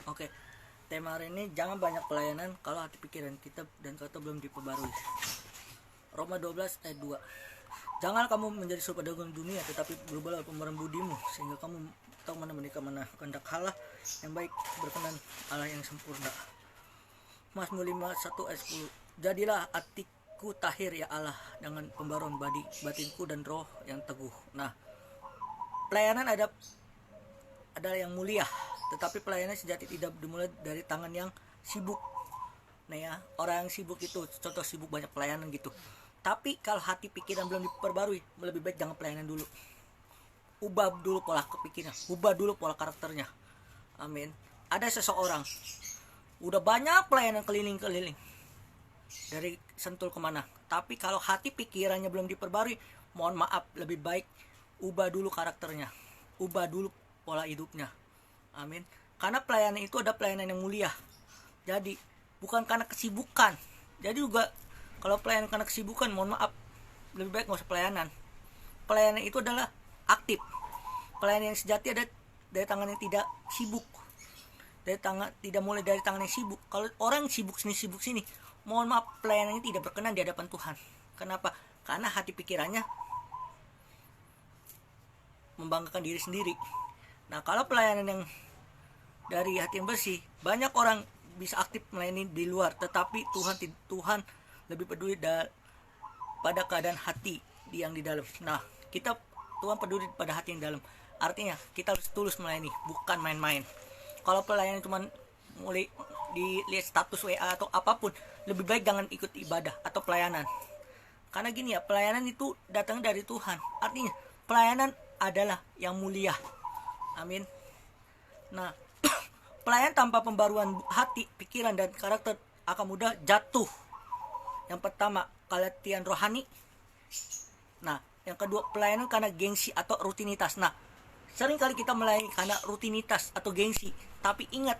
Oke, tema hari ini jangan banyak pelayanan kalau hati pikiran kita dan kata belum diperbarui. Roma 12 ayat 2. Jangan kamu menjadi serupa dengan dunia, tetapi berubahlah pemeran budimu, sehingga kamu tahu mana menikah mana kehendak Allah yang baik, berkenan Allah yang sempurna. Mazmur 51 ayat 10. Jadilah hatiku tahir ya Allah, dengan pembaruan batinku dan roh yang teguh. Nah, pelayanan adalah yang mulia, tetapi pelayanan sejati tidak dimulai dari tangan yang sibuk. Nah ya, orang yang sibuk itu contoh sibuk banyak pelayanan gitu. Tapi kalau hati pikiran belum diperbarui, lebih baik jangan pelayanan dulu. Ubah dulu pola kepikiran, ubah dulu pola karakternya. Amin. Ada seseorang udah banyak pelayanan keliling-keliling dari Sentul kemana, tapi kalau hati pikirannya belum diperbarui, mohon maaf, lebih baik ubah dulu karakternya, ubah dulu pola hidupnya. Amin. Karena pelayanan itu ada pelayanan yang mulia. Jadi bukan karena kesibukan. Jadi juga kalau pelayanan karena kesibukan, mohon maaf, lebih baik nggak usah pelayanan. Pelayanan itu adalah aktif. Pelayanan yang sejati ada dari tangan yang tidak sibuk. Tidak mulai dari tangan yang sibuk. Kalau orang sibuk sini, mohon maaf, pelayanannya tidak berkenan di hadapan Tuhan. Kenapa? Karena hati pikirannya membanggakan diri sendiri. Nah, kalau pelayanan yang dari hati yang bersih, banyak orang bisa aktif melayani di luar, tetapi Tuhan lebih peduli pada keadaan hati yang di dalam. Nah, Tuhan peduli pada hati yang dalam. Artinya kita harus tulus melayani, bukan main-main. Kalau pelayanan cuma mulai dilihat status WA atau apapun, lebih baik jangan ikut ibadah atau pelayanan. Karena gini ya, pelayanan itu datang dari Tuhan. Artinya pelayanan adalah yang mulia. Amin. Nah, pelayan tanpa pembaruan hati, pikiran, dan karakter akan mudah jatuh. Yang pertama, keletihan rohani. Nah, yang kedua, pelayanan karena gengsi atau rutinitas. Nah, sering kali kita melayani karena rutinitas atau gengsi. Tapi ingat,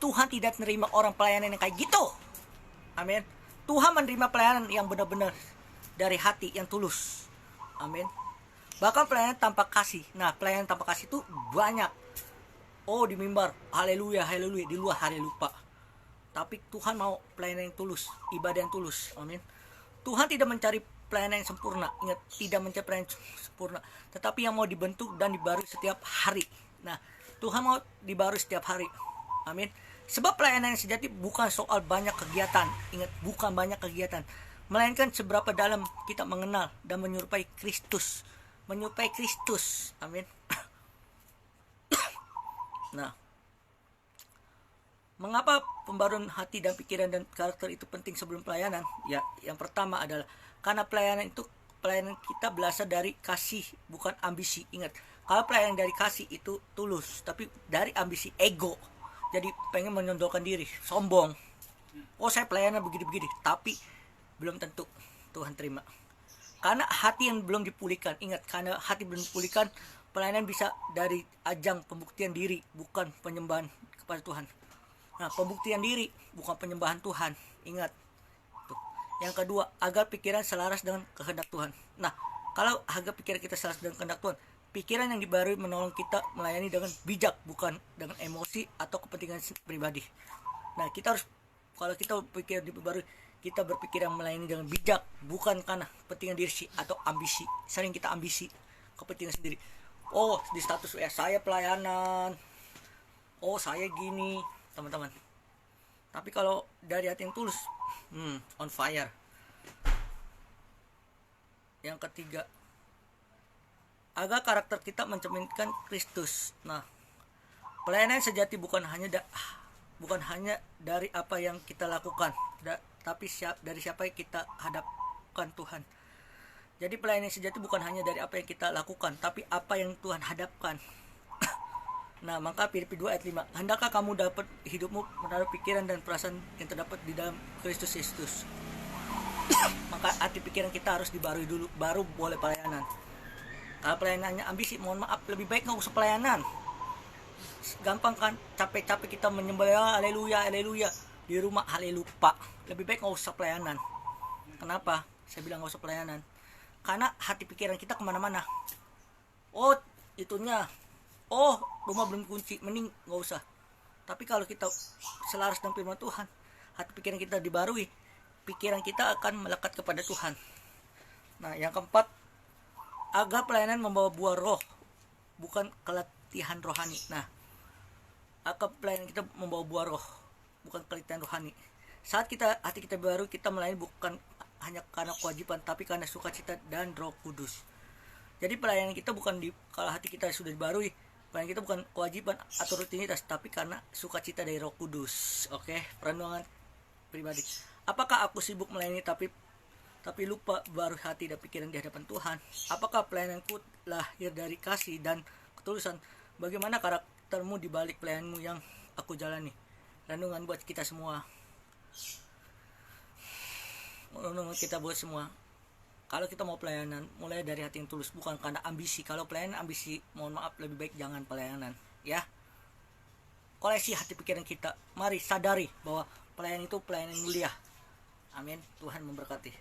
Tuhan tidak menerima orang pelayanan yang kayak gitu. Amin. Tuhan menerima pelayanan yang benar-benar dari hati yang tulus. Amin. Bahkan pelayanan tanpa kasih. Nah, pelayanan tanpa kasih itu banyak. Oh, di mimbar, haleluya, haleluya, di luar hari lupa. Tapi Tuhan mau pelayanan yang tulus, ibadah yang tulus. Amin. Tuhan tidak mencari pelayanan yang sempurna. Ingat, tidak mencari pelayanan yang sempurna, tetapi yang mau dibentuk dan dibarui setiap hari. Nah, Tuhan mau dibarui setiap hari. Amin. Sebab pelayanan yang sejati bukan soal banyak kegiatan. Ingat, bukan banyak kegiatan, melainkan seberapa dalam kita mengenal dan menyerupai Kristus. Menyerupai Kristus. Amin. Nah, mengapa pembaruan hati dan pikiran dan karakter itu penting sebelum pelayanan? Ya, yang pertama adalah karena pelayanan kita berasal dari kasih, bukan ambisi. Ingat, kalau pelayanan dari kasih itu tulus, tapi dari ambisi, ego. Jadi pengen menonjolkan diri, sombong. Oh, saya pelayanan begini-begini, tapi belum tentu Tuhan terima. Karena hati yang belum dipulihkan. Ingat, karena hati belum dipulihkan, pelayanan bisa dari ajang pembuktian diri, bukan penyembahan kepada Tuhan. Nah, pembuktian diri, bukan penyembahan Tuhan. Ingat. Tuh. Yang kedua, agar pikiran selaras dengan kehendak Tuhan. Nah, kalau agar pikiran kita selaras dengan kehendak Tuhan, pikiran yang dibarui menolong kita melayani dengan bijak, bukan dengan emosi atau kepentingan pribadi. Nah, kalau kita berpikir dibarui, kita berpikir yang melayani dengan bijak, bukan karena kepentingan diri atau ambisi. Sering kita ambisi, kepentingan sendiri. Oh, di status WA saya pelayanan. Oh, saya gini, teman-teman. Tapi kalau dari hati yang tulus, on fire. Yang ketiga, agar karakter kita mencerminkan Kristus. Nah, pelayanan sejati bukan hanya dari apa yang kita lakukan, tapi dari siapa yang kita hadapkan Tuhan. Jadi pelayanan sejati bukan hanya dari apa yang kita lakukan, tapi apa yang Tuhan hadapkan. Nah, maka Filipi 2 ayat 5. Hendakkah kamu dapat hidupmu menaruh pikiran dan perasaan yang terdapat di dalam Kristus Yesus. Maka hati pikiran kita harus dibarui dulu, baru boleh pelayanan. Kalau pelayanannya ambisi, mohon maaf, lebih baik nggak usah pelayanan. Gampang kan, capek-capek kita menyembah haleluya, haleluya, di rumah halelupa. Lebih baik nggak usah pelayanan. Kenapa? Saya bilang nggak usah pelayanan. Karena hati pikiran kita kemana-mana. Oh, itunya. Oh, rumah belum kunci, mending nggak usah. Tapi kalau kita selaras dengan firman Tuhan, hati pikiran kita dibarui, pikiran kita akan melekat kepada Tuhan. Nah, yang keempat, agar pelayanan membawa buah roh, bukan keletihan rohani. Nah, agar pelayanan kita membawa buah roh, bukan keletihan rohani. Saat hati kita baru, kita melayani bukan hanya karena kewajiban, tapi karena sukacita dan Roh Kudus. Jadi pelayanan kita bukan kalau hati kita sudah dibarui, pelayanan kita bukan kewajiban atau rutinitas, tapi karena sukacita dari Roh Kudus. Oke, perenungan pribadi. Apakah aku sibuk melayani tapi lupa baru hati dan pikiran di hadapan Tuhan? Apakah pelayananku lahir dari kasih dan ketulusan? Bagaimana karaktermu di balik pelayananmu yang aku jalani? Renungan buat kita semua. Renungan kita buat semua. Kalau kita mau pelayanan, mulai dari hati yang tulus, bukan karena ambisi. Kalau pelayanan ambisi, mohon maaf, lebih baik jangan pelayanan, ya. Koleksi hati pikiran kita. Mari sadari bahwa pelayanan itu pelayanan mulia. Amin. Tuhan memberkati.